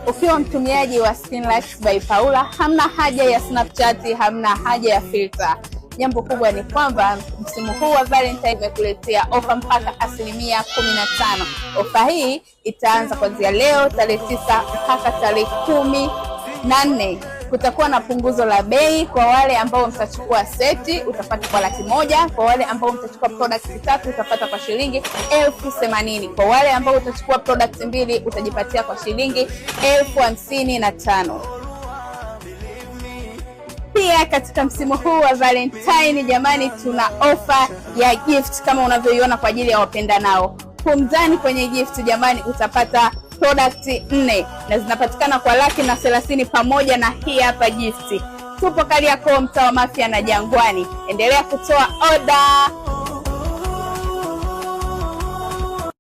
Ukiwa mtumiaji wa Skinlash by Paula, hamna haja ya Snapchat, hamna haja ya filter. Jambo kubwa ni kwamba msimu huu wa Valentine imekuletea ofa mpaka 15%. Ofa hii itaanza kuanzia leo tarehe 9 mpaka tarehe 14. Kutakuwa na punguzo la bei. Kwa wale ambao mtachukua seti utapata kwa Laki1. Kwa wale ambao mtachukua products 3 utapata kwa shilingi 80,000. Kwa wale ambao utachukua products 2 utajipatia kwa shilingi 55,000. Pia katika msimu huu wa Valentine jamani, tuna ofa ya gift kama unavyoiona kwa ajili ya wapendanao. Kumzani kwenye gift jamani utapata product 4 na zinapatikana kwa Laki30 pamoja na hii hapa gift. Tupo Kariakoo, mtaa wa Mafia na Jangwani. Endelea kutoa order.